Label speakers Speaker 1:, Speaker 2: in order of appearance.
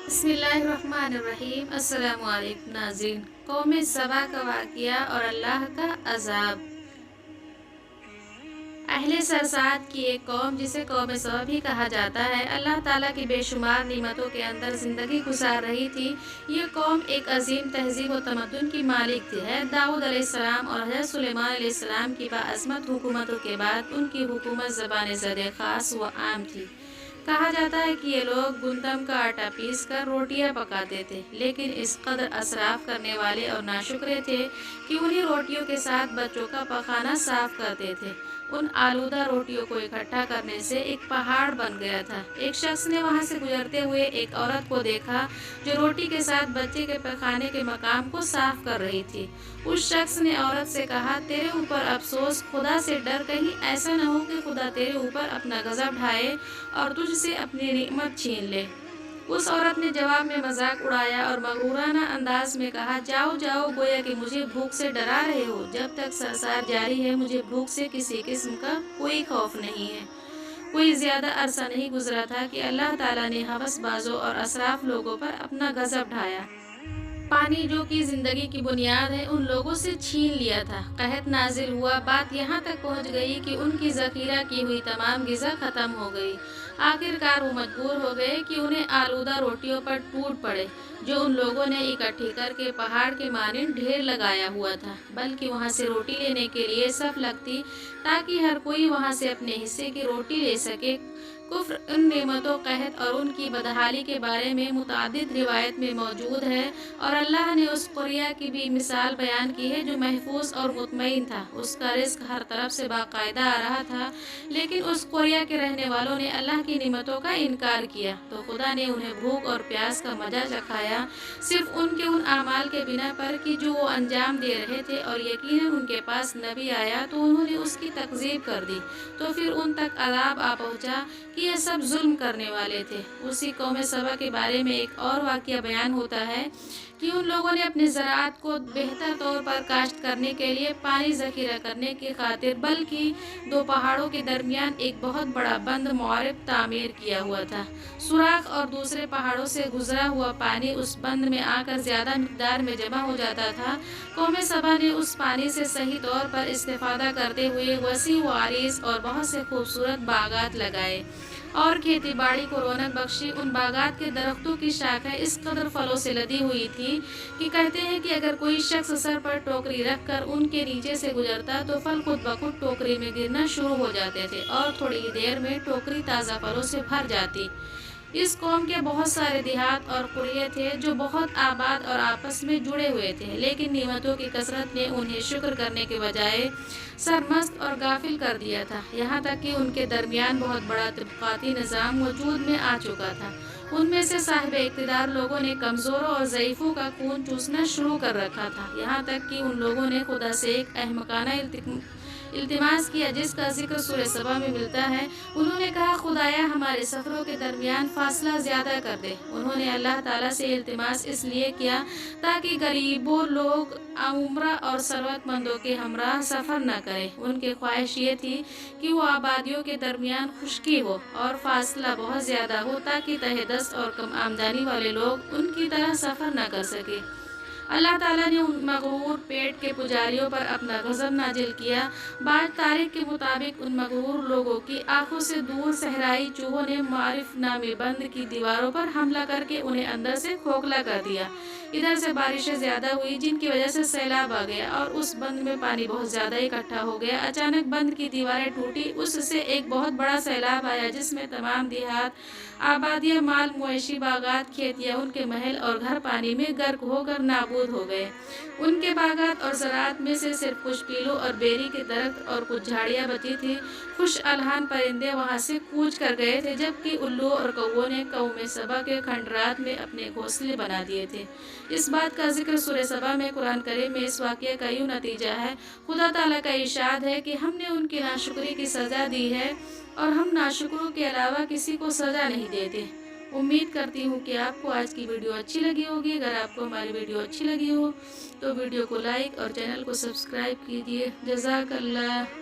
Speaker 1: बिस्मिल्लाहिर्रहमानिर्रहीम। अस्सलामु अलैकुम नाज़रीन। कौम सबा का वाक़िया और अल्लाह का अज़ाब। अहले सरसाद की एक कौम जिसे कौम सबा भी कहा जाता है, अल्लाह ताला की बेशुमार निमतों के अंदर ज़िंदगी गुजार रही थी। ये कौम एक अजीम तहज़ीब व तमद्दुन की मालिक थी। है दाऊद अलैहिस्सलाम और हज़रत सुलेमान अलैहिस्सलाम की बाअज़मत हुकूमतों के बाद उनकी हुकूमत ज़बान ज़द ख़ास व आम थी। कहा जाता है कि ये लोग गुंदम का आटा पीस कर रोटियां पकाते थे, लेकिन इस कदर असराफ करने वाले और नाशुक्रे थे कि उन्हीं रोटियों के साथ बच्चों का पखाना साफ करते थे। उन आलूदा रोटियों को इकट्ठा करने से एक पहाड़ बन गया था। एक शख्स ने वहां से गुजरते हुए एक औरत को देखा जो रोटी के साथ बच्चे के पखाने के मकाम को साफ कर रही थी। उस शख्स ने औरत से कहा, तेरे ऊपर अफसोस, खुदा से डर, कहीं ऐसा न हो कि खुदा तेरे ऊपर अपना गजब ढाए और तुझसे अपनी नियमत छीन ले। उस औरत ने जवाब में मजाक उड़ाया और मगरूराना अंदाज में कहा, जाओ जाओ, गोया कि मुझे भूख से डरा रहे हो। जब तक सरसार जारी है मुझे भूख से किसी किस्म का कोई खौफ नहीं है। कोई ज्यादा अरसा नहीं गुजरा था कि अल्लाह ताला ने हवसबाजों और असराफ लोगों पर अपना गजब ढाया। पानी जो कि जिंदगी की बुनियाद है उन लोगों से छीन लिया था। कहत नाजिल हुआ, बात यहाँ तक पहुँच गई कि उनकी जखीरा की हुई तमाम गिज़ा खत्म हो गई। आखिरकार वो मजबूर हो गए कि उन्हें आलूदा रोटियों पर टूट पड़े जो उन लोगों ने इकट्ठी करके पहाड़ के मानिंद ढेर लगाया हुआ था। बल्कि वहाँ से रोटी लेने के लिए सफ लगती ताकि हर कोई वहाँ से अपने हिस्से की रोटी ले सके। कुफ्र उन नेमतों, कहत और उनकी बदहाली के बारे में मुतादिद रिवायत में मौजूद है और अल्लाह ने उस क़ुरिया की भी मिसाल बयान की है जो महफूज और मुतमईन था। उसका रिस्क हर तरफ से बाकायदा आ रहा था, लेकिन उस क़ुरिया के रहने वालों ने अल्लाह की निमतों का इनकार किया तो खुदा ने उन्हें भूख और प्यास का मजा चखाया, सिर्फ उनके उन आमाल के बिना पर कि जो वो अंजाम दे रहे थे। और यकीनन उनके पास नबी आया तो उन्होंने उसकी तकज़ीब कर दी, तो फिर उन तक अज़ाब आ पहुँचा कि ये सब जुल्म करने वाले थे। उसी कौम सबा के बारे में एक और वाक़या बयान होता है कि उन लोगों ने अपने ज़राअत को बेहतर तौर पर काश्त करने के लिए पानी ज़ख़ीरा करने की खातिर बल्कि दो पहाड़ों के दरमियान एक बहुत बड़ा बंद मुआरिब तामीर किया हुआ था। सुराख और दूसरे पहाड़ों से गुजरा हुआ पानी उस बंद में आकर ज़्यादा मिक़दार में जमा हो जाता था। कौम सबा ने उस पानी से सही तौर पर इस्तेफ़ादा करते हुए वसी व आरीज़ और बहुत से खूबसूरत बागात लगाए और खेती बाड़ी को रौनक बख्शी। उन बागात के दरख्तों की शाखें इस कदर फलों से लदी हुई थी कि कहते हैं कि अगर कोई शख्स सर पर टोकरी रखकर उनके नीचे से गुजरता तो फल खुद ब खुद टोकरी में गिरना शुरू हो जाते थे और थोड़ी ही देर में टोकरी ताज़ा फलों से भर जाती। इस कौम के बहुत सारे देहात और कुरिये थे जो बहुत आबाद और आपस में जुड़े हुए थे, लेकिन नियमतों की कसरत ने उन्हें शुक्र करने के बजाय सरमस्त और गाफिल कर दिया था। यहाँ तक कि उनके दरमियान बहुत बड़ा तबक़ाती निज़ाम वजूद में आ चुका था। उनमें से साहिब इक़्तिदार लोगों ने कमज़ोरों और ज़ईफ़ों का खून चूसना शुरू कर रखा था। यहाँ तक कि उन लोगों ने खुदा से एक अहमकाना इल्तिमास किया जिसका जिक्र सूरह सबा में मिलता है। उन्होंने कहा, खुदाया हमारे सफ़रों के दरमियान फासला ज़्यादा कर दे। उन्होंने अल्लाह ताला से इल्तिमास इसलिए किया ताकि गरीबों लोग उम्रा और सरवतमंदों के हमराह सफ़र न करें। उनकी ख्वाहिश ये थी कि वो आबादियों के दरमियान खुश्की हो और फासला बहुत ज़्यादा हो ताकि तहे दस्त और कम आमदनी वाले लोग उनकी तरह सफ़र न कर सके। अल्लाह ताला ने उन मगरूर पेट के पुजारियों पर अपना गज़ब नाजिल किया। बाद तारीख के मुताबिक उन मगरूर लोगों की आंखों से दूर सहराई चूहों ने मारिफ नामी बंद की दीवारों पर हमला करके उन्हें अंदर से खोखला कर दिया। इधर से बारिशें ज़्यादा हुई जिनकी वजह से सैलाब आ गया और उस बंद में पानी बहुत ज़्यादा इकट्ठा हो गया। अचानक बंद की दीवारें टूटी, उससे एक बहुत बड़ा सैलाब आया जिसमें तमाम देहात, आबादियाँ, माल मवेशी, बागात, खेतियाँ, उनके महल और घर पानी में गर्क होकर नाबूद हो गए। उनके बागात और ज़राअत में से सिर्फ कुछ पीलो और बेरी के दरख्त और कुछ झाड़ियाँ बची थी। खुश अलहान परिंदे वहाँ से कूच कर गए थे, जबकि उल्लू और कौवों ने कौम सबा के खंडरात में अपने घोंसले बना दिए थे। इस बात का जिक्र सूरह सबा में कुरान करीम में इस वाक़ये का यूँ नतीजा है। खुदा ताला का इरशाद है कि हमने उनकी नाशुक्री की सज़ा दी है और हम नाशुकरों के अलावा किसी को सज़ा नहीं देते। उम्मीद करती हूँ कि आपको आज की वीडियो अच्छी लगी होगी। अगर आपको हमारी वीडियो अच्छी लगी हो तो वीडियो को लाइक और चैनल को सब्सक्राइब कीजिए। जज़ाकल्लाह।